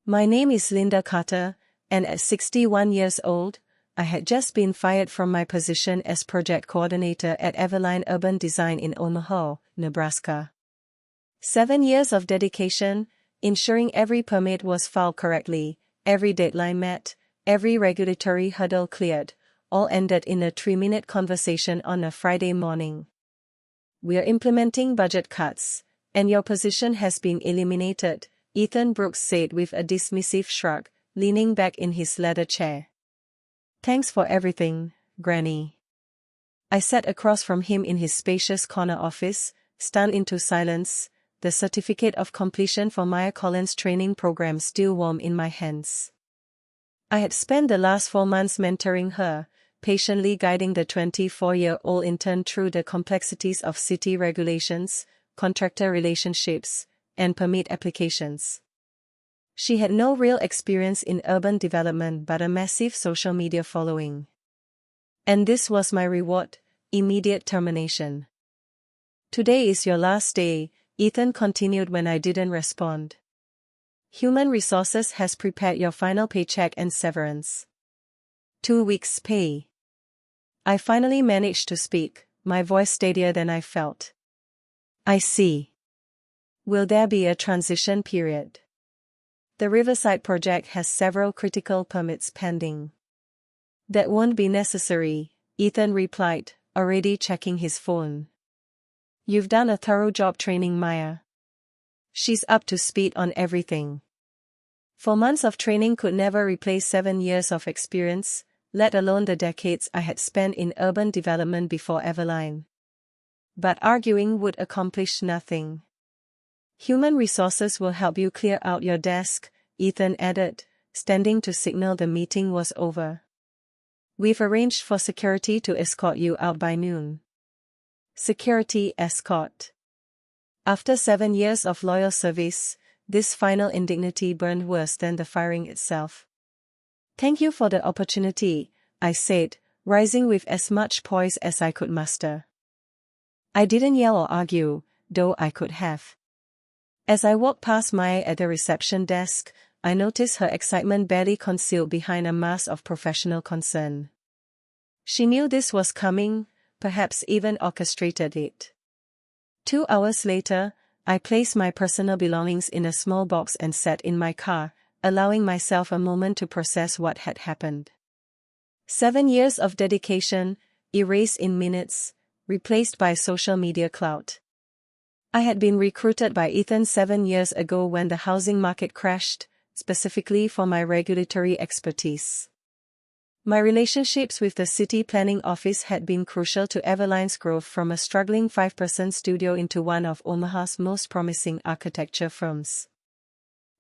My name is Linda Harper, and at 61 years old, I had just been fired from my position as project coordinator at Everline Urban Design in Omaha, Nebraska. 7 years of dedication, ensuring every permit was filed correctly, every deadline met, every regulatory hurdle cleared, all ended in a 3-minute conversation on a Friday morning. "We're implementing budget cuts, and your position has been eliminated," Ethan Brooks said with a dismissive shrug, leaning back in his leather chair. "Thanks for everything, Granny." I sat across from him in his spacious corner office, stunned into silence, the certificate of completion for Maya Collins' training program still warm in my hands. I had spent the last 4 months mentoring her, patiently guiding the 24-year-old intern through the complexities of city regulations, contractor relationships, and permit applications. She had no real experience in urban development but a massive social media following. And this was my reward: immediate termination. "Today is your last day," Ethan continued when I didn't respond. "Human Resources has prepared your final paycheck and severance. 2 weeks' pay." I finally managed to speak, my voice steadier than I felt. "I see. Will there be a transition period?" "The Riverside project has several critical permits pending." "That won't be necessary," Ethan replied, already checking his phone. "You've done a thorough job training Maya. She's up to speed on everything." 4 months of training could never replace 7 years of experience, let alone the decades I had spent in urban development before Everline. But arguing would accomplish nothing. "Human Resources will help you clear out your desk," Ethan added, standing to signal the meeting was over. "We've arranged for security to escort you out by noon." Security escort. After 7 years of loyal service, this final indignity burned worse than the firing itself. "Thank you for the opportunity," I said, rising with as much poise as I could muster. I didn't yell or argue, though I could have. As I walked past Maya at the reception desk, I noticed her excitement barely concealed behind a mask of professional concern. She knew this was coming, perhaps even orchestrated it. 2 hours later, I placed my personal belongings in a small box and sat in my car, allowing myself a moment to process what had happened. 7 years of dedication, erased in minutes, replaced by social media clout. I had been recruited by Ethan 7 years ago when the housing market crashed, specifically for my regulatory expertise. My relationships with the city planning office had been crucial to Everline's growth from a struggling 5-person studio into one of Omaha's most promising architecture firms.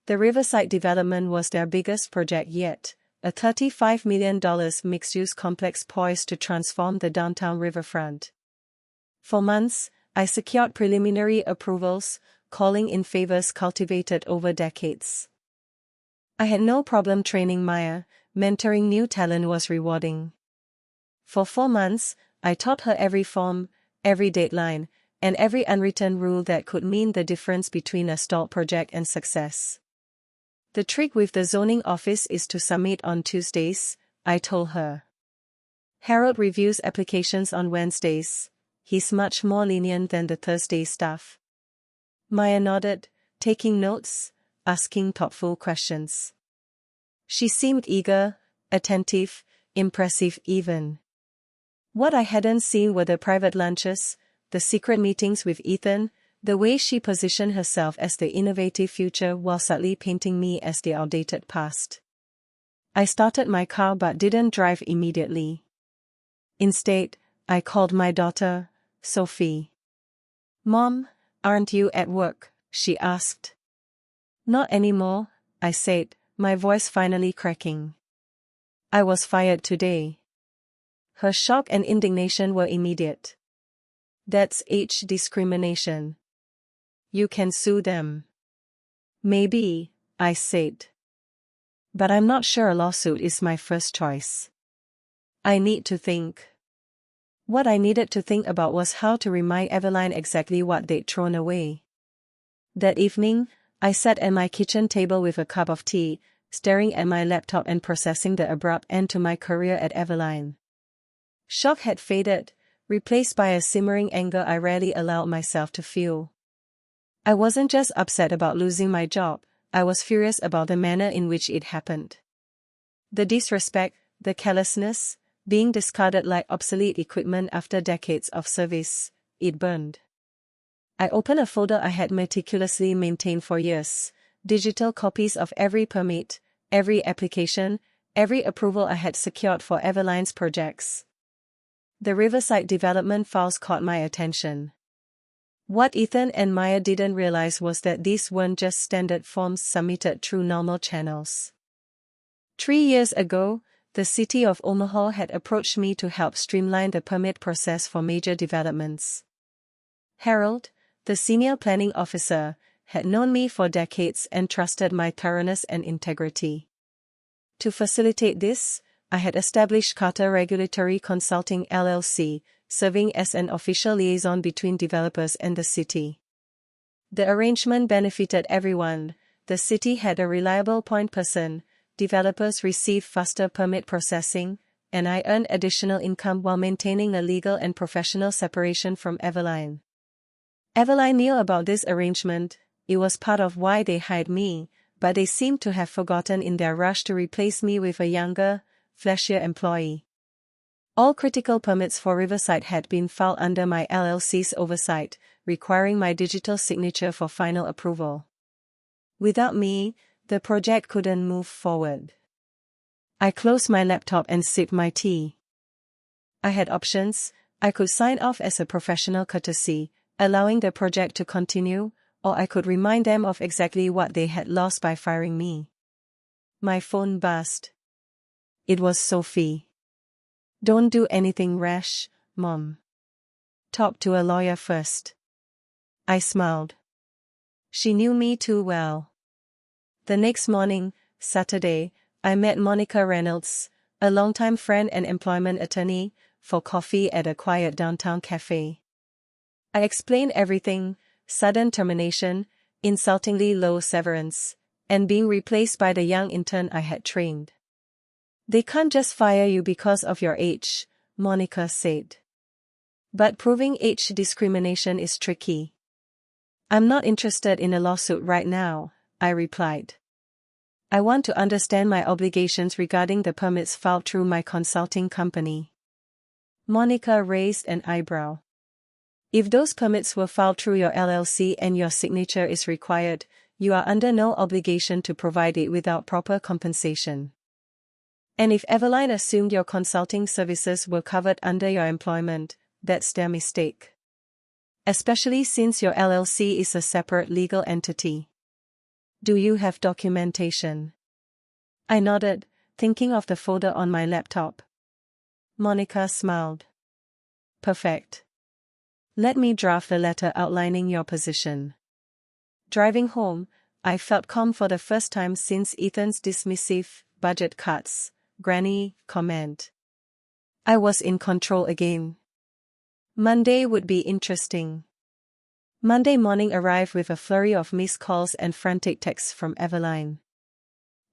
The Riverside development was their biggest project yet, a $35 million mixed-use complex poised to transform the downtown riverfront. For months, I secured preliminary approvals, calling in favors cultivated over decades. I had no problem training Maya, mentoring new talent was rewarding. For 4 months, I taught her every form, every deadline, and every unwritten rule that could mean the difference between a stalled project and success. "The trick with the zoning office is to submit on Tuesdays," I told her. "Harold reviews applications on Wednesdays. He's much more lenient than the Thursday stuff." Maya nodded, taking notes, asking thoughtful questions. She seemed eager, attentive, impressive even. What I hadn't seen were the private lunches, the secret meetings with Ethan, the way she positioned herself as the innovative future while subtly painting me as the outdated past. I started my car but didn't drive immediately. Instead, I called my daughter, Sophie. "Mom, aren't you at work?" she asked. "Not anymore," I said, my voice finally cracking. "I was fired today." Her shock and indignation were immediate. "That's age discrimination. You can sue them." "Maybe," I said. "But I'm not sure a lawsuit is my first choice. I need to think." What I needed to think about was how to remind Everline exactly what they'd thrown away. That evening, I sat at my kitchen table with a cup of tea, staring at my laptop and processing the abrupt end to my career at Eveline. Shock had faded, replaced by a simmering anger I rarely allowed myself to feel. I wasn't just upset about losing my job, I was furious about the manner in which it happened. The disrespect, the carelessness, being discarded like obsolete equipment after decades of service, it burned. I opened a folder I had meticulously maintained for years, digital copies of every permit, every application, every approval I had secured for Eveline's projects. The Riverside development files caught my attention. What Ethan and Maya didn't realize was that these weren't just standard forms submitted through normal channels. 3 years ago, the city of Omaha had approached me to help streamline the permit process for major developments. Harold, the senior planning officer, had known me for decades and trusted my thoroughness and integrity. To facilitate this, I had established Carter Regulatory Consulting LLC, serving as an official liaison between developers and the city. The arrangement benefited everyone. The city had a reliable point person, developers received faster permit processing, and I earned additional income while maintaining a legal and professional separation from Eveline. Eveline knew about this arrangement. It was part of why they hired me, but they seemed to have forgotten in their rush to replace me with a younger, flashier employee. All critical permits for Riverside had been filed under my LLC's oversight, requiring my digital signature for final approval. Without me, the project couldn't move forward. I closed my laptop and sipped my tea. I had options. I could sign off as a professional courtesy, allowing the project to continue, or I could remind them of exactly what they had lost by firing me. My phone buzzed. It was Sophie. "Don't do anything rash, Mom. Talk to a lawyer first." I smiled. She knew me too well. The next morning, Saturday, I met Monica Reynolds, a longtime friend and employment attorney, for coffee at a quiet downtown cafe. I explained everything: sudden termination, insultingly low severance, and being replaced by the young intern I had trained. "They can't just fire you because of your age," Monica said. "But proving age discrimination is tricky." "I'm not interested in a lawsuit right now," I replied. "I want to understand my obligations regarding the permits filed through my consulting company." Monica raised an eyebrow. "If those permits were filed through your LLC and your signature is required, you are under no obligation to provide it without proper compensation. And if Eveline assumed your consulting services were covered under your employment, that's their mistake. Especially since your LLC is a separate legal entity. Do you have documentation?" I nodded, thinking of the folder on my laptop. Monica smiled. "Perfect. Let me draft a letter outlining your position." Driving home, I felt calm for the first time since Ethan's dismissive "budget cuts, Granny" comment. I was in control again. Monday would be interesting. Monday morning arrived with a flurry of missed calls and frantic texts from Eveline.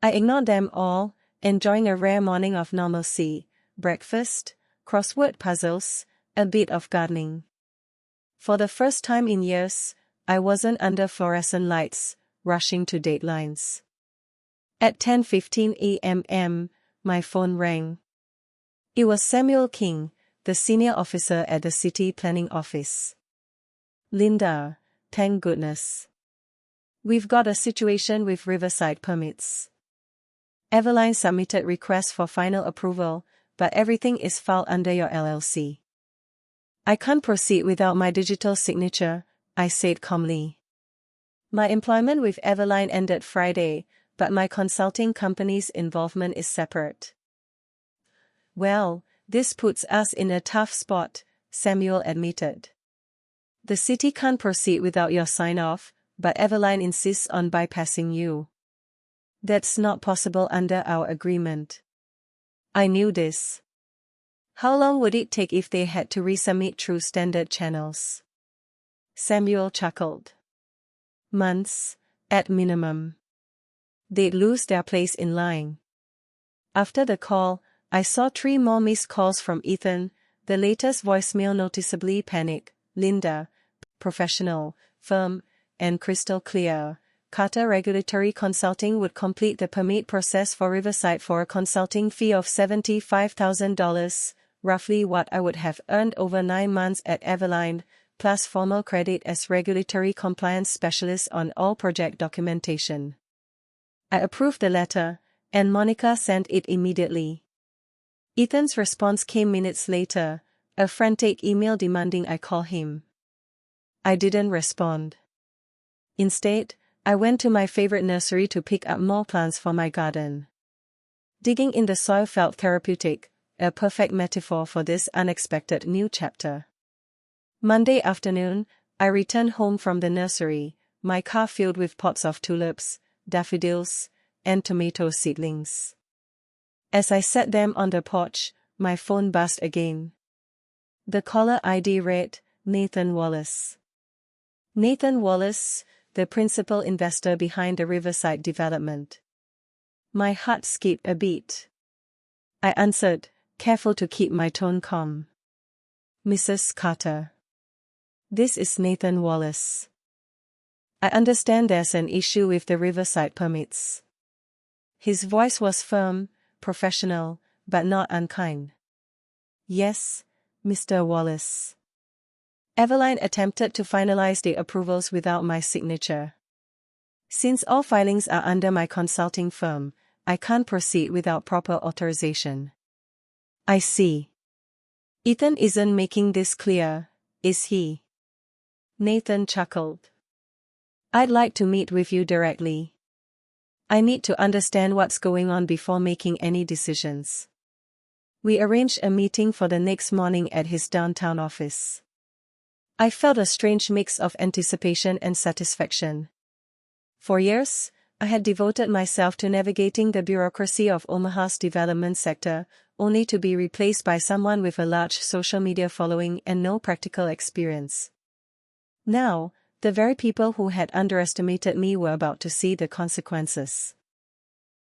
I ignored them all, enjoying a rare morning of normalcy: breakfast, crossword puzzles, a bit of gardening. For the first time in years, I wasn't under fluorescent lights, rushing to deadlines. At 10:15 a.m., my phone rang. It was Samuel King, the senior officer at the city planning office. "Linda, thank goodness. We've got a situation with Riverside permits. Eveline submitted requests for final approval, but everything is filed under your LLC. I can't proceed without my digital signature," I said calmly. "My employment with Eveline ended Friday, but my consulting company's involvement is separate." "Well, this puts us in a tough spot," Samuel admitted. "The city can't proceed without your sign-off, but Eveline insists on bypassing you. That's not possible under our agreement." I knew this. "How long would it take if they had to resubmit through standard channels?" Samuel chuckled. "Months, At minimum, they'd lose their place in line. After the call, I saw 3 more missed calls from Ethan, the latest voicemail noticeably panicked. Linda, professional, firm, and crystal clear. Carter Regulatory Consulting would complete the permit process for Riverside for a consulting fee of $75,000, roughly what I would have earned over 9 months at Everline, plus formal credit as regulatory compliance specialist on all project documentation. I approved the letter, and Monica sent it immediately. Ethan's response came minutes later, a frantic email demanding I call him. I didn't respond. Instead, I went to my favorite nursery to pick up more plants for my garden. Digging in the soil felt therapeutic, a perfect metaphor for this unexpected new chapter. Monday afternoon, I returned home from the nursery, my car filled with pots of tulips, daffodils, and tomato seedlings. As I set them on the porch, my phone buzzed again. The caller ID read, Nathan Wallace. Nathan Wallace, the principal investor behind the Riverside development. My heart skipped a beat. I answered, careful to keep my tone calm. Mrs. Carter. This is Nathan Wallace. I understand there's an issue with the Riverside permits. His voice was firm, professional, but not unkind. Yes, Mr. Wallace. Everline attempted to finalize the approvals without my signature. Since all filings are under my consulting firm, I can't proceed without proper authorization. I see. Ethan isn't making this clear, is he? Nathan chuckled. I'd like to meet with you directly. I need to understand what's going on before making any decisions. We arranged a meeting for the next morning at his downtown office. I felt a strange mix of anticipation and satisfaction. For years, I had devoted myself to navigating the bureaucracy of Omaha's development sector, only to be replaced by someone with a large social media following and no practical experience. Now, the very people who had underestimated me were about to see the consequences.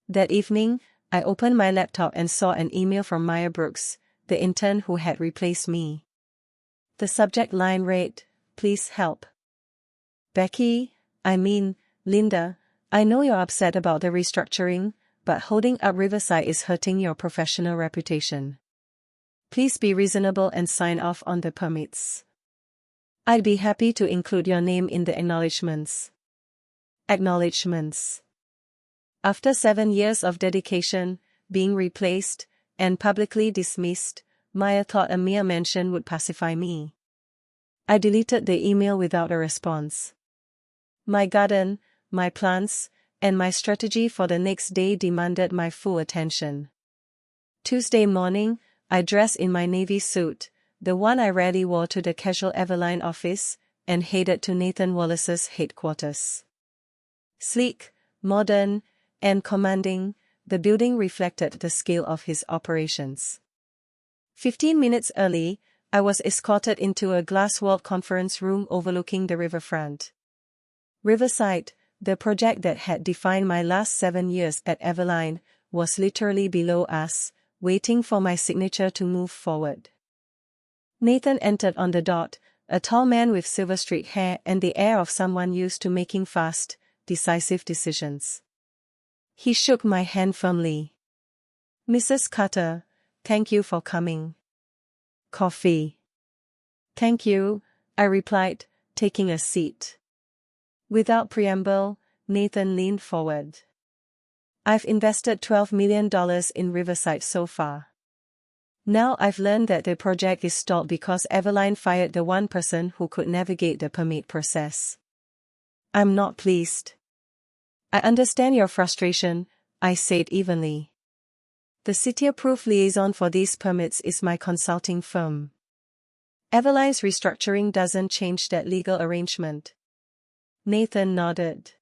That evening, I opened my laptop and saw an email from Maya Brooks, the intern who had replaced me. The subject line read, Please help. Linda, I know you're upset about the restructuring, but holding up Riverside is hurting your professional reputation. Please be reasonable and sign off on the permits. I'd be happy to include your name in the acknowledgements. After 7 years of dedication, being replaced, and publicly dismissed, Maya thought a mere mention would pacify me. I deleted the email without a response. My garden, my plants, and my strategy for the next day demanded my full attention. Tuesday morning, I dressed in my navy suit, the one I rarely wore to the casual Everline office, and headed to Nathan Wallace's headquarters. Sleek, modern, and commanding, the building reflected the scale of his operations. 15 minutes early, I was escorted into a glass-walled conference room overlooking the riverfront. Riverside, the project that had defined my last 7 years at Everline, was literally below us, waiting for my signature to move forward. Nathan entered on the dot, a tall man with silver-streaked hair and the air of someone used to making fast, decisive decisions. He shook my hand firmly. Mrs. Carter, thank you for coming. Coffee. Thank you, I replied, taking a seat. Without preamble, Nathan leaned forward. I've invested $12 million in Riverside so far. Now I've learned that the project is stalled because Everline fired the one person who could navigate the permit process. I'm not pleased. I understand your frustration, I said evenly. The city-approved liaison for these permits is my consulting firm. Everline's restructuring doesn't change that legal arrangement. Nathan nodded.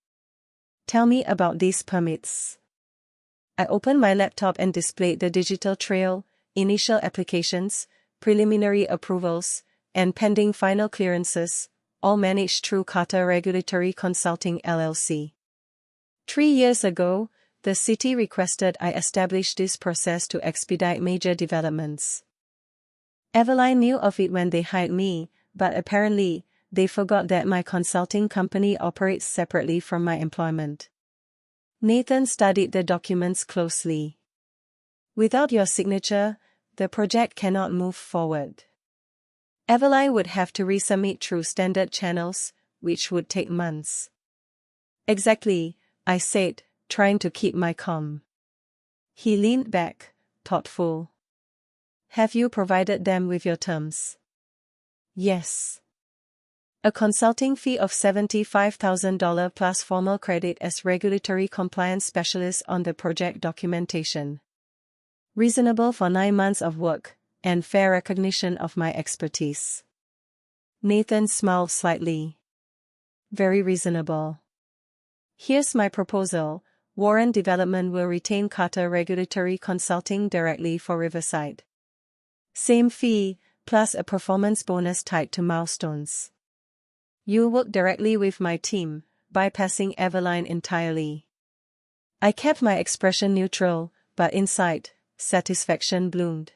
Tell me about these permits. I opened my laptop and displayed the digital trail, initial applications, preliminary approvals, and pending final clearances, all managed through Carter Regulatory Consulting LLC. 3 years ago, the city requested I establish this process to expedite major developments. Eveline knew of it when they hired me, but apparently, they forgot that my consulting company operates separately from my employment. Nathan studied the documents closely. Without your signature, the project cannot move forward. Eveline would have to resubmit through standard channels, which would take months. Exactly, I said, trying to keep my calm. He leaned back, thoughtful. Have you provided them with your terms? Yes. A consulting fee of $75,000 plus formal credit as regulatory compliance specialist on the project documentation. Reasonable for 9 months of work, and fair recognition of my expertise. Nathan smiled slightly. Very reasonable. Here's my proposal. Warren Development will retain Carter Regulatory Consulting directly for Riverside. Same fee, plus a performance bonus tied to milestones. You'll work directly with my team, bypassing Eveline entirely. I kept my expression neutral, but inside, satisfaction bloomed.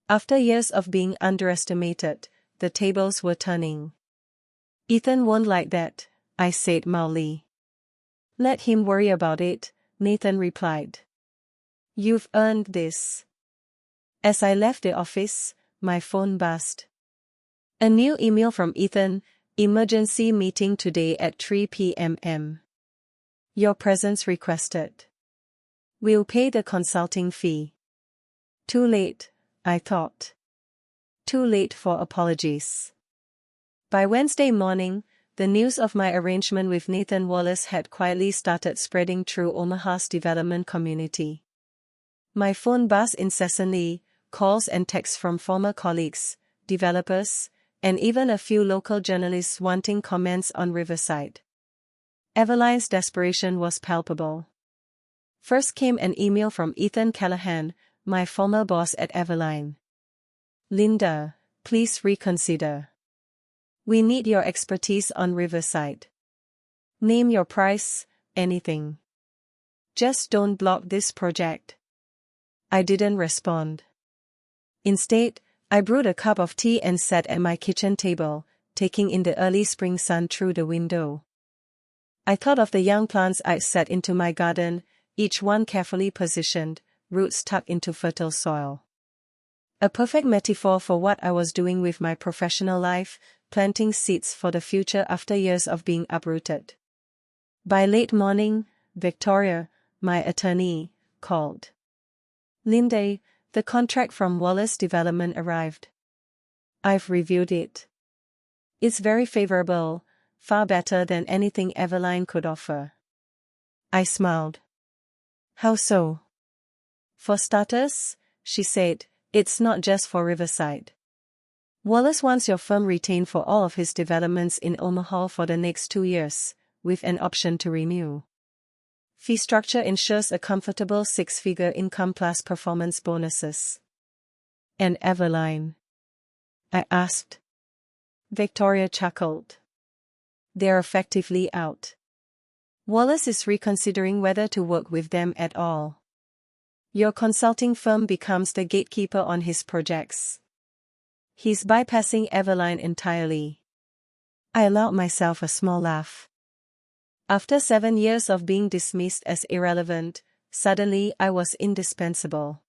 After years of being underestimated, the tables were turning. Ethan won't like that, I said mildly. Let him worry about it, Nathan replied. You've earned this. As I left the office, my phone buzzed. A new email from Ethan, emergency meeting today at 3 p.m. Your presence requested. We'll pay the consulting fee. Too late, I thought. Too late for apologies. By Wednesday morning, the news of my arrangement with Nathan Wallace had quietly started spreading through Omaha's development community. My phone buzzed incessantly, calls and texts from former colleagues, developers, and even a few local journalists wanting comments on Riverside. Eveline's desperation was palpable. First came an email from Ethan Callahan, my former boss at Eveline. Linda, please reconsider. We need your expertise on Riverside. Name your price, anything. Just don't block this project. I didn't respond. Instead, I brewed a cup of tea and sat at my kitchen table, taking in the early spring sun through the window. I thought of the young plants I'd set into my garden, each one carefully positioned, roots tucked into fertile soil. A perfect metaphor for what I was doing with my professional life, planting seeds for the future after years of being uprooted. By late morning, Victoria, my attorney, called. Linda, the contract from Wallace Development arrived. I've reviewed it. It's very favorable, far better than anything Eveline could offer. I smiled. How so? For starters, she said, it's not just for Riverside. Wallace wants your firm retained for all of his developments in Omaha for the next 2 years, with an option to renew. Fee structure ensures a comfortable 6-figure income plus performance bonuses. And Eveline? I asked. Victoria chuckled. They're effectively out. Wallace is reconsidering whether to work with them at all. Your consulting firm becomes the gatekeeper on his projects. He's bypassing Eveline entirely. I allowed myself a small laugh. After 7 years of being dismissed as irrelevant, suddenly I was indispensable.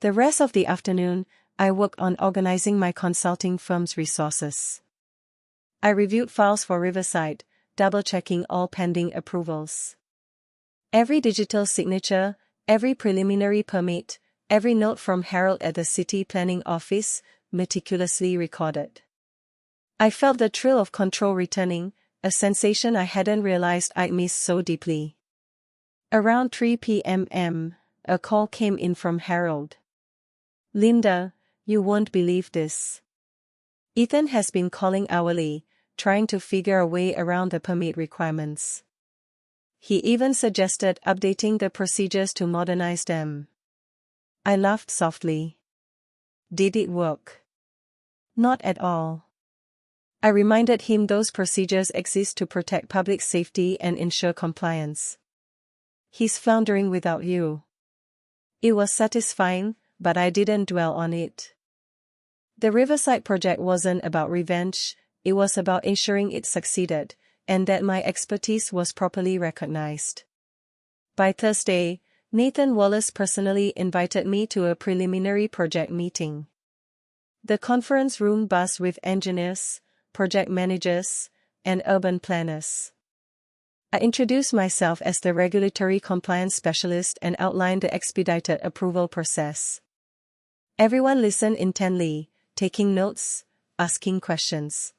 The rest of the afternoon, I worked on organizing my consulting firm's resources. I reviewed files for Riverside, double-checking all pending approvals. Every digital signature, every preliminary permit, every note from Harold at the city planning office, meticulously recorded. I felt the thrill of control returning, a sensation I hadn't realized I'd missed so deeply. Around 3 p.m, a call came in from Harold. Linda, you won't believe this. Ethan has been calling hourly, trying to figure a way around the permit requirements. He even suggested updating the procedures to modernize them. I laughed softly. Did it work? Not at all. I reminded him those procedures exist to protect public safety and ensure compliance. He's floundering without you. It was satisfying, but I didn't dwell on it. The Riverside project wasn't about revenge, it was about ensuring it succeeded, and that my expertise was properly recognized. By Thursday, Nathan Wallace personally invited me to a preliminary project meeting. The conference room buzzed with engineers, project managers, and urban planners. I introduced myself as the regulatory compliance specialist and outlined the expedited approval process. Everyone listened intently, taking notes, asking questions.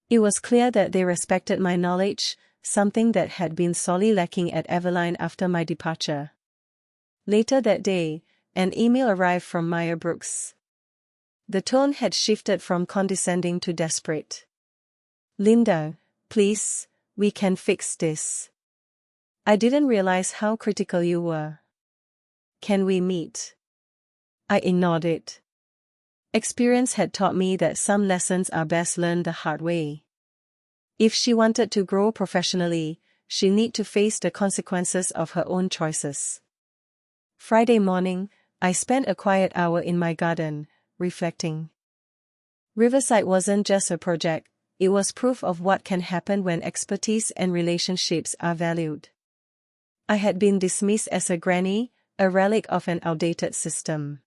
It was clear that they respected my knowledge, something that had been sorely lacking at Everline after my departure. Later that day, an email arrived from Maya Brooks. The tone had shifted from condescending to desperate. "Linda, please, we can fix this. I didn't realize how critical you were. Can we meet?" I ignored it. Experience had taught me that some lessons are best learned the hard way. If she wanted to grow professionally, she needed to face the consequences of her own choices. Friday morning, I spent a quiet hour in my garden, reflecting. Riverside wasn't just a project, it was proof of what can happen when expertise and relationships are valued. I had been dismissed as a granny, a relic of an outdated system.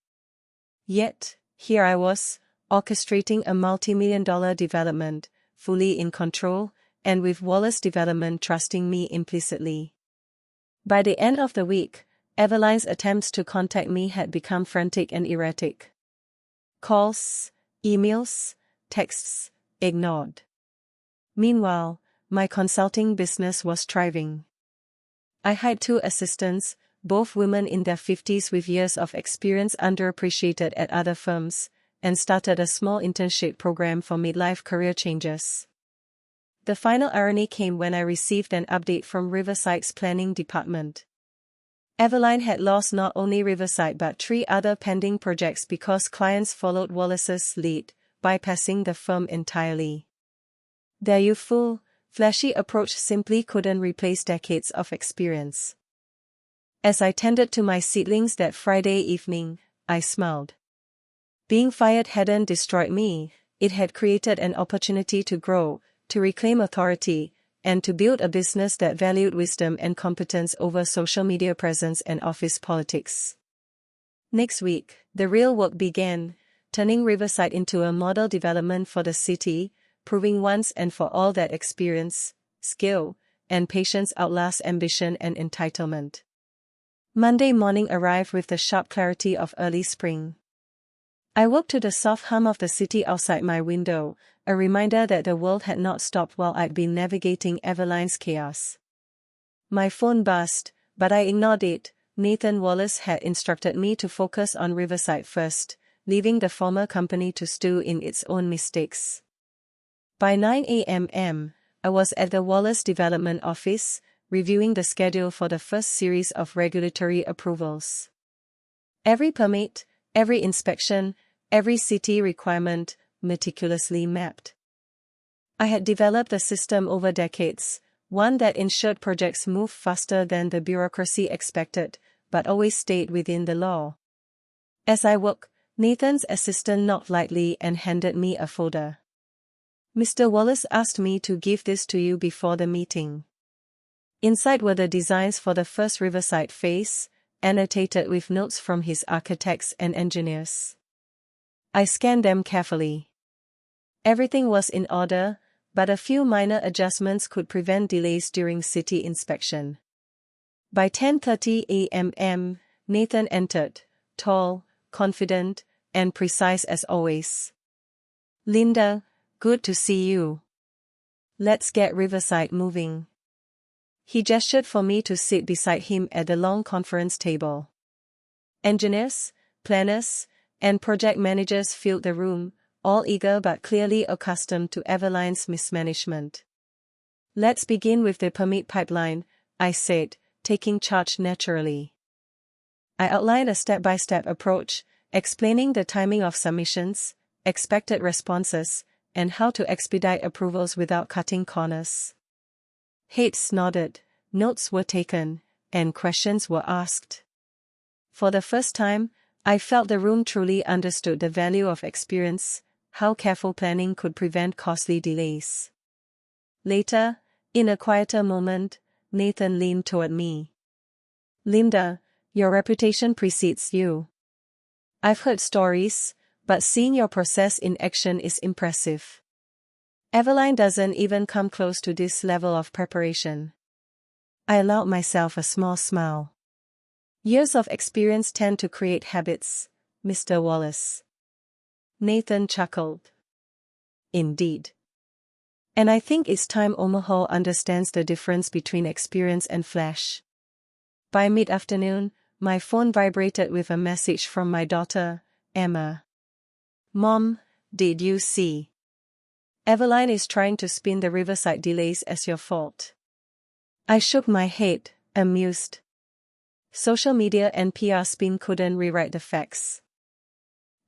Yet, here I was, orchestrating a multi-million-dollar development, fully in control, and with Wallace Development trusting me implicitly. By the end of the week, Eveline's attempts to contact me had become frantic and erratic. Calls, emails, texts, ignored. Meanwhile, my consulting business was thriving. I hired 2 assistants, both women in their 50s with years of experience underappreciated at other firms, and started a small internship program for midlife career changes. The final irony came when I received an update from Riverside's planning department. Everline had lost not only Riverside but 3 other pending projects because clients followed Wallace's lead, bypassing the firm entirely. Their youthful, flashy approach simply couldn't replace decades of experience. As I tended to my seedlings that Friday evening, I smiled. Being fired hadn't destroyed me, it had created an opportunity to grow, to reclaim authority, and to build a business that valued wisdom and competence over social media presence and office politics. Next week, the real work began, turning Riverside into a model development for the city, proving once and for all that experience, skill, and patience outlast ambition and entitlement. Monday morning arrived with the sharp clarity of early spring. I woke to the soft hum of the city outside my window, a reminder that the world had not stopped while I'd been navigating Eveline's chaos. My phone buzzed, but I ignored it. Nathan Wallace had instructed me to focus on Riverside first, leaving the former company to stew in its own mistakes. By 9 a.m., I was at the Wallace Development Office, reviewing the schedule for the first series of regulatory approvals. Every permit, every inspection, every city requirement, meticulously mapped. I had developed a system over decades, one that ensured projects moved faster than the bureaucracy expected, but always stayed within the law. As I woke, Nathan's assistant knocked lightly and handed me a folder. "Mr. Wallace asked me to give this to you before the meeting." Inside were the designs for the first Riverside phase, annotated with notes from his architects and engineers. I scanned them carefully. Everything was in order, but a few minor adjustments could prevent delays during city inspection. By 10:30 a.m., Nathan entered, tall, confident, and precise as always. "Linda, good to see you. Let's get Riverside moving." He gestured for me to sit beside him at the long conference table. Engineers, planners, and project managers filled the room, all eager but clearly accustomed to Eveline's mismanagement. "Let's begin with the permit pipeline," I said, taking charge naturally. I outlined a step-by-step approach, explaining the timing of submissions, expected responses, and how to expedite approvals without cutting corners. Heads nodded, notes were taken, and questions were asked. For the first time, I felt the room truly understood the value of experience, how careful planning could prevent costly delays. Later, in a quieter moment, Nathan leaned toward me. "Linda, your reputation precedes you. I've heard stories, but seeing your process in action is impressive. Eveline doesn't even come close to this level of preparation." I allowed myself a small smile. "Years of experience tend to create habits, Mr. Wallace." Nathan chuckled. "Indeed. And I think it's time Omaha understands the difference between experience and flash." By mid-afternoon, my phone vibrated with a message from my daughter, Emma. "Mom, did you see? Eveline is trying to spin the Riverside delays as your fault." I shook my head, amused. Social media and PR spin couldn't rewrite the facts.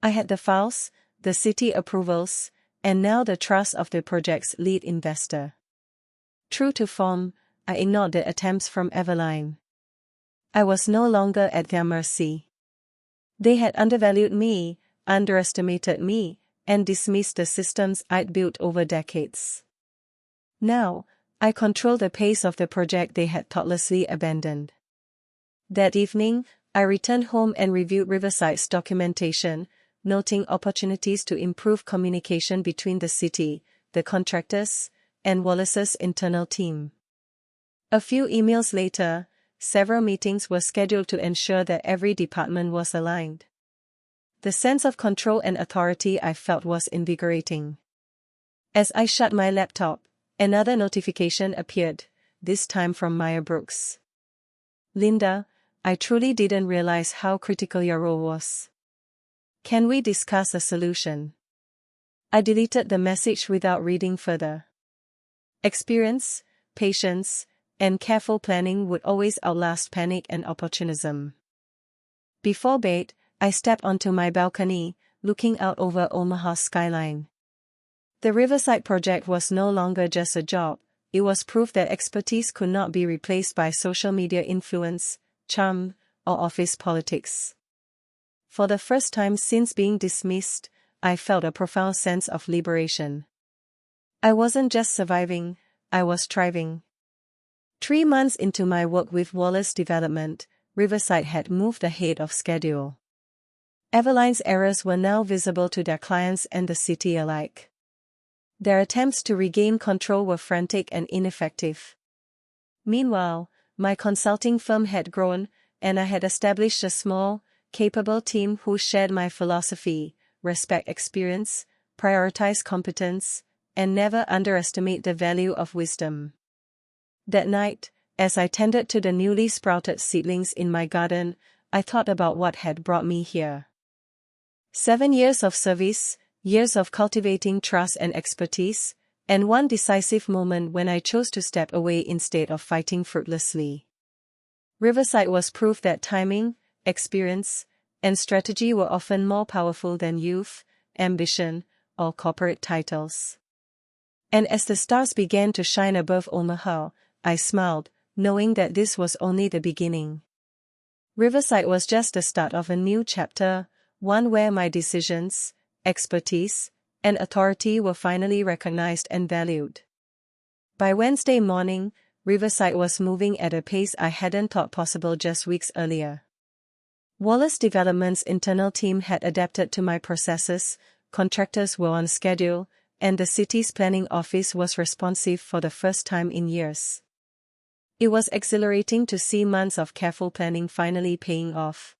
I had the files, the city approvals, and now the trust of the project's lead investor. True to form, I ignored the attempts from Eveline. I was no longer at their mercy. They had undervalued me, underestimated me, and dismissed the systems I'd built over decades. Now, I controlled the pace of the project they had thoughtlessly abandoned. That evening, I returned home and reviewed Riverside's documentation, noting opportunities to improve communication between the city, the contractors, and Wallace's internal team. A few emails later, several meetings were scheduled to ensure that every department was aligned. The sense of control and authority I felt was invigorating. As I shut my laptop, another notification appeared, this time from Maya Brooks. "Linda, I truly didn't realize how critical your role was. Can we discuss a solution?" I deleted the message without reading further. Experience, patience, and careful planning would always outlast panic and opportunism. Before bed, I stepped onto my balcony, looking out over Omaha's skyline. The Riverside project was no longer just a job, it was proof that expertise could not be replaced by social media influence, charm, or office politics. For the first time since being dismissed, I felt a profound sense of liberation. I wasn't just surviving, I was thriving. 3 months into my work with Wallace Development, Riverside had moved ahead of schedule. Eveline's errors were now visible to their clients and the city alike. Their attempts to regain control were frantic and ineffective. Meanwhile, my consulting firm had grown, and I had established a small, capable team who shared my philosophy: respect experience, prioritize competence, and never underestimate the value of wisdom. That night, as I tended to the newly sprouted seedlings in my garden, I thought about what had brought me here. 7 years of service, years of cultivating trust and expertise, and one decisive moment when I chose to step away instead of fighting fruitlessly. Riverside was proof that timing, experience, and strategy were often more powerful than youth, ambition, or corporate titles. And as the stars began to shine above Omaha, I smiled, knowing that this was only the beginning. Riverside was just the start of a new chapter, one where my decisions, expertise, and authority were finally recognized and valued. By Wednesday morning, Riverside was moving at a pace I hadn't thought possible just weeks earlier. Wallace Development's internal team had adapted to my processes, contractors were on schedule, and the city's planning office was responsive for the first time in years. It was exhilarating to see months of careful planning finally paying off.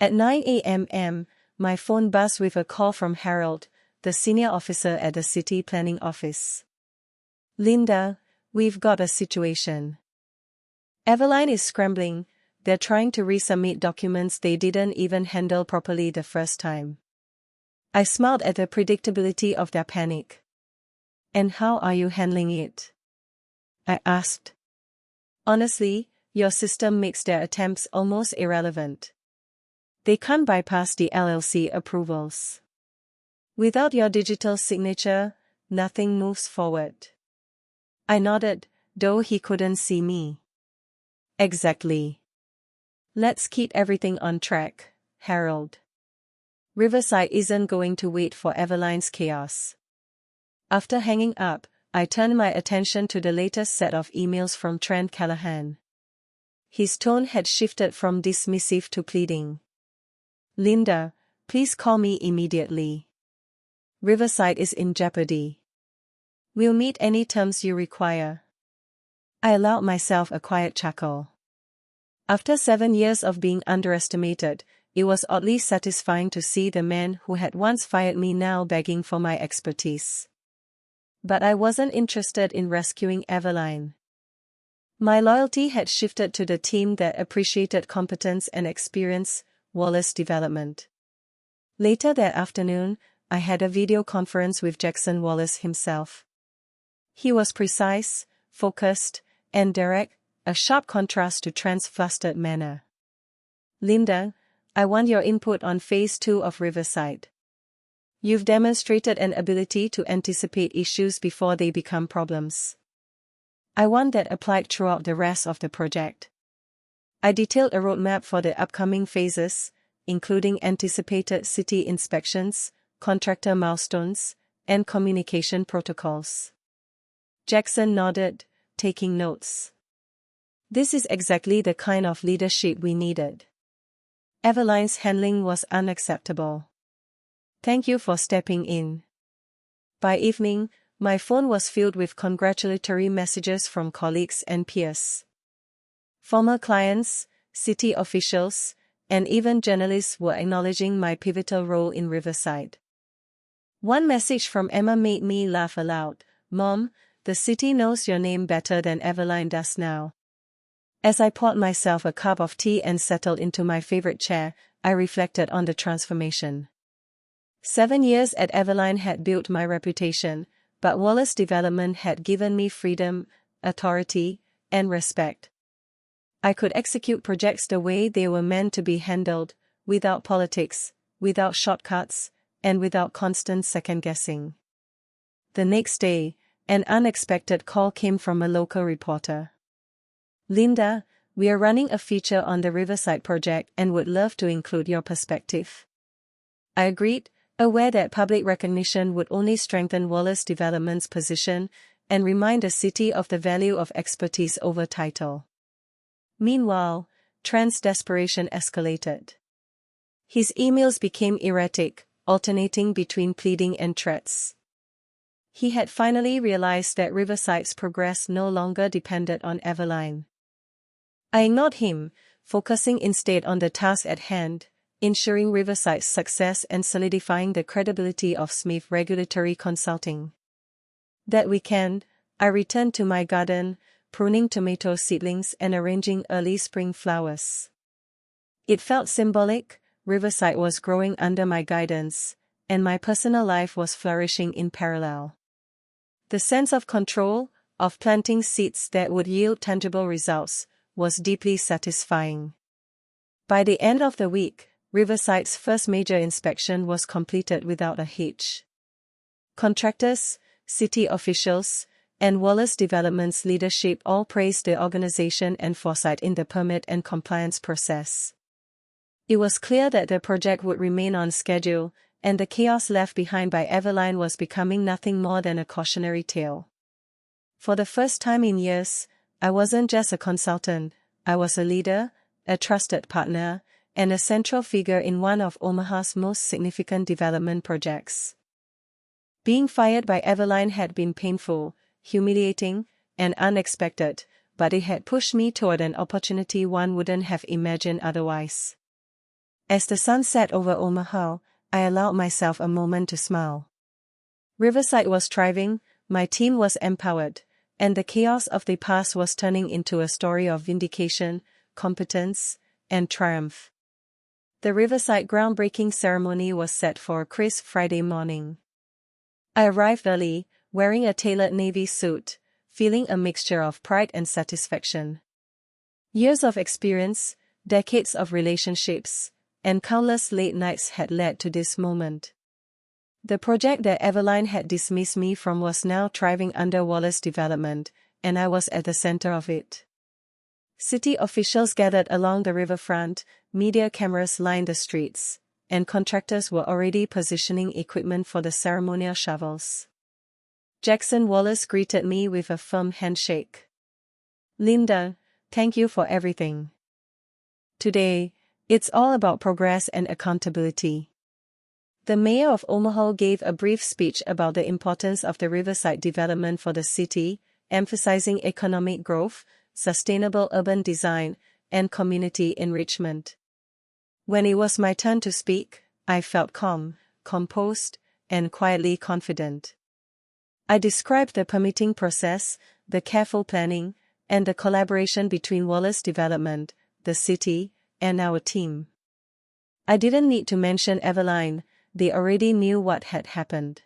At 9 a.m., my phone buzzed with a call from Harold, the senior officer at the city planning office. "Linda, we've got a situation. Eveline is scrambling, they're trying to resubmit documents they didn't even handle properly the first time." I smiled at the predictability of their panic. "And how are you handling it?" I asked. "Honestly, your system makes their attempts almost irrelevant. They can't bypass the LLC approvals." Without your digital signature, nothing moves forward. I nodded, though he couldn't see me. Exactly. Let's keep everything on track, Harold. Riverside isn't going to wait for Eveline's chaos. After hanging up, I turned my attention to the latest set of emails from Trent Callahan. His tone had shifted from dismissive to pleading. Linda, please call me immediately. Riverside is in jeopardy. We'll meet any terms you require. I allowed myself a quiet chuckle. After 7 years of being underestimated, it was oddly satisfying to see the man who had once fired me now begging for my expertise. But I wasn't interested in rescuing Eveline. My loyalty had shifted to the team that appreciated competence and experience, Wallace Development. Later that afternoon, I had a video conference with Jackson Wallace himself. He was precise, focused, and direct, a sharp contrast to Trent's flustered manner. Linda, I want your input on Phase 2 of Riverside. You've demonstrated an ability to anticipate issues before they become problems. I want that applied throughout the rest of the project. I detailed a roadmap for the upcoming phases, including anticipated city inspections, contractor milestones, and communication protocols. Jackson nodded, taking notes. This is exactly the kind of leadership we needed. Eveline's handling was unacceptable. Thank you for stepping in. By evening, my phone was filled with congratulatory messages from colleagues and peers. Former clients, city officials, and even journalists were acknowledging my pivotal role in Riverside. One message from Emma made me laugh aloud. Mom, the city knows your name better than Eveline does now. As I poured myself a cup of tea and settled into my favorite chair, I reflected on the transformation. 7 years at Eveline had built my reputation, but Wallace Development had given me freedom, authority, and respect. I could execute projects the way they were meant to be handled, without politics, without shortcuts, and without constant second-guessing. The next day, an unexpected call came from a local reporter. Linda, we are running a feature on the Riverside project and would love to include your perspective. I agreed, aware that public recognition would only strengthen Wallace Development's position and remind the city of the value of expertise over title. Meanwhile, Trent's desperation escalated. His emails became erratic, alternating between pleading and threats. He had finally realized that Riverside's progress no longer depended on Eveline. I ignored him, focusing instead on the task at hand, ensuring Riverside's success and solidifying the credibility of Smith Regulatory Consulting. That weekend, I returned to my garden, pruning tomato seedlings and arranging early spring flowers. It felt symbolic. Riverside was growing under my guidance, and my personal life was flourishing in parallel. The sense of control, of planting seeds that would yield tangible results, was deeply satisfying. By the end of the week, Riverside's first major inspection was completed without a hitch. Contractors, city officials, and Wallace Development's leadership all praised the organization and foresight in the permit and compliance process. It was clear that the project would remain on schedule, and the chaos left behind by Eveline was becoming nothing more than a cautionary tale. For the first time in years, I wasn't just a consultant, I was a leader, a trusted partner, and a central figure in one of Omaha's most significant development projects. Being fired by Eveline had been painful, humiliating, and unexpected, but it had pushed me toward an opportunity one wouldn't have imagined otherwise. As the sun set over Omaha, I allowed myself a moment to smile. Riverside was thriving, my team was empowered, and the chaos of the past was turning into a story of vindication, competence, and triumph. The Riverside groundbreaking ceremony was set for a crisp Friday morning. I arrived early, wearing a tailored navy suit, feeling a mixture of pride and satisfaction. Years of experience, decades of relationships, and countless late nights had led to this moment. The project that Eveline had dismissed me from was now thriving under Wallace development, and I was at the center of it. City officials gathered along the riverfront, media cameras lined the streets, and contractors were already positioning equipment for the ceremonial shovels. Jackson Wallace greeted me with a firm handshake. "Linda, thank you for everything. Today, it's all about progress and accountability." The mayor of Omaha gave a brief speech about the importance of the riverside development for the city, emphasizing economic growth, sustainable urban design, and community enrichment. When it was my turn to speak, I felt calm, composed, and quietly confident. I described the permitting process, the careful planning, and the collaboration between Wallace Development, the city, and our team. I didn't need to mention Eveline, they already knew what had happened.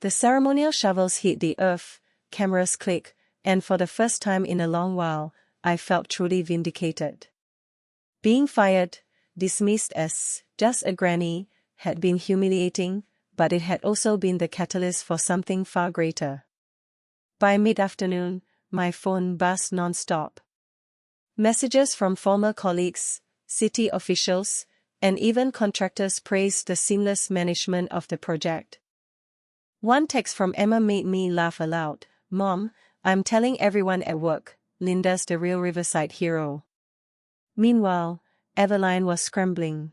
The ceremonial shovels hit the earth, cameras click, and for the first time in a long while, I felt truly vindicated. Being fired, dismissed as just a granny, had been humiliating, but it had also been the catalyst for something far greater. By mid-afternoon, my phone buzzed non-stop. Messages from former colleagues, city officials, and even contractors praised the seamless management of the project. One text from Emma made me laugh aloud. "Mom, I'm telling everyone at work, Linda's the real Riverside hero." Meanwhile, Eveline was scrambling.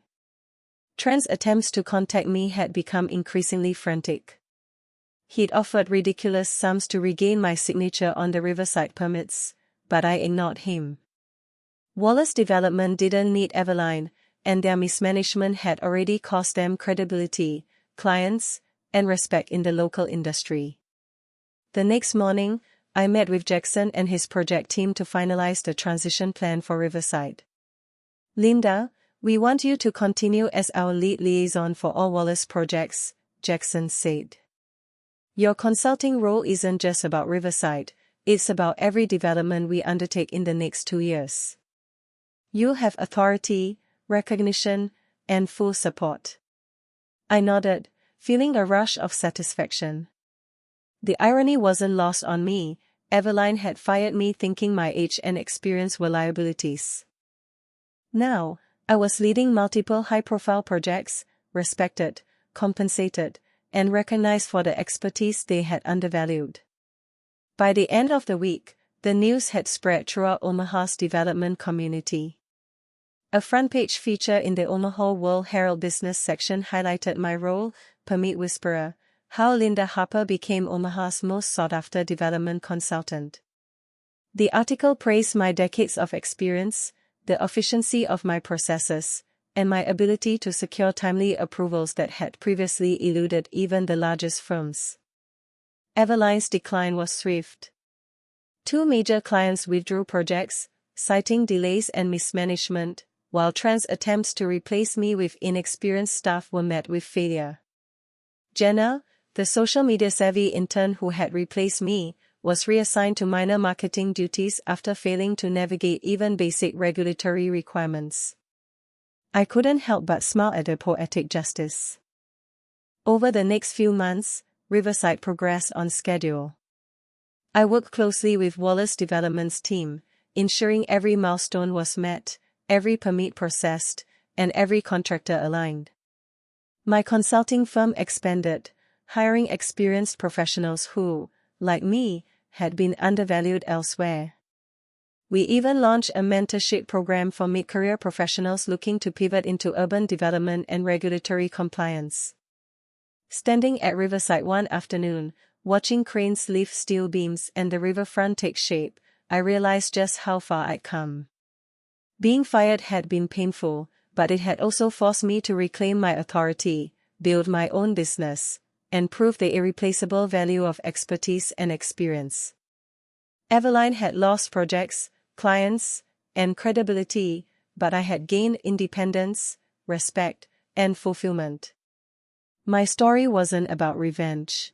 Trent's attempts to contact me had become increasingly frantic. He'd offered ridiculous sums to regain my signature on the Riverside permits, but I ignored him. Wallace Development didn't need Eveline, and their mismanagement had already cost them credibility, clients, and respect in the local industry. The next morning, I met with Jackson and his project team to finalize the transition plan for Riverside. "Linda, we want you to continue as our lead liaison for all Wallace projects," Jackson said. "Your consulting role isn't just about Riverside, it's about every development we undertake in the next 2 years. You'll have authority, recognition, and full support." I nodded, feeling a rush of satisfaction. The irony wasn't lost on me. Eveline had fired me thinking my age and experience were liabilities. Now, I was leading multiple high-profile projects, respected, compensated, and recognized for the expertise they had undervalued. By the end of the week, the news had spread throughout Omaha's development community. A front-page feature in the Omaha World Herald business section highlighted my role, Permit Whisperer, how Linda Harper became Omaha's most sought-after development consultant. The article praised my decades of experience, the efficiency of my processes, and my ability to secure timely approvals that had previously eluded even the largest firms. Eveline's decline was swift. 2 major clients withdrew projects, citing delays and mismanagement, while Trent's attempts to replace me with inexperienced staff were met with failure. Jenna, the social media-savvy intern who had replaced me, was reassigned to minor marketing duties after failing to navigate even basic regulatory requirements. I couldn't help but smile at the poetic justice. Over the next few months, Riverside progressed on schedule. I worked closely with Wallace Development's team, ensuring every milestone was met, every permit processed, and every contractor aligned. My consulting firm expanded, hiring experienced professionals who, like me, had been undervalued elsewhere. We even launched a mentorship program for mid-career professionals looking to pivot into urban development and regulatory compliance. Standing at Riverside one afternoon, watching cranes lift steel beams and the riverfront take shape, I realized just how far I'd come. Being fired had been painful, but it had also forced me to reclaim my authority, build my own business, and prove the irreplaceable value of expertise and experience. Eveline had lost projects, clients, and credibility, but I had gained independence, respect, and fulfillment. My story wasn't about revenge.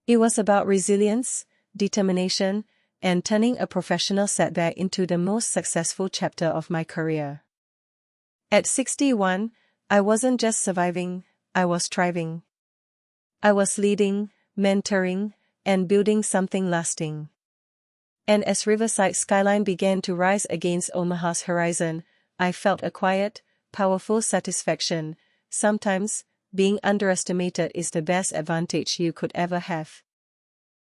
It was about resilience, determination, and turning a professional setback into the most successful chapter of my career. At 61, I wasn't just surviving, I was thriving. I was leading, mentoring, and building something lasting. And as Riverside's skyline began to rise against Omaha's horizon, I felt a quiet, powerful satisfaction. Sometimes, being underestimated is the best advantage you could ever have.